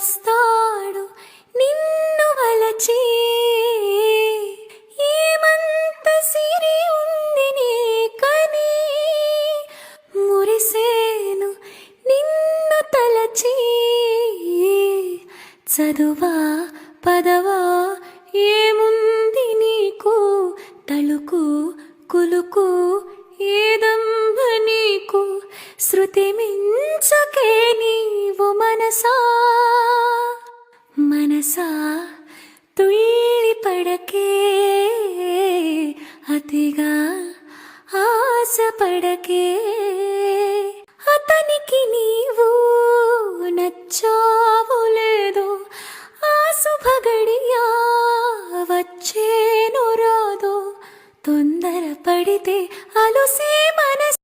వస్తాడు నిన్ను వలచి. ఏమంత సిరి ఉంది నీకని మురిసేను నిన్ను తలచి. చదువా పదవా ఏముంది నీకు, తళుకు కులుకు ఏదంబ నీకు. శృతి మించకే నీవు మనసా మనసా తుళ్ళి పడకే, అతిగా ఆశపడకే. అతనికి నీవు నచ్చావు లేదో, ఆ శుభగడియా వచ్చేను రాదో. తొందర పడితే అలుసే మనసు.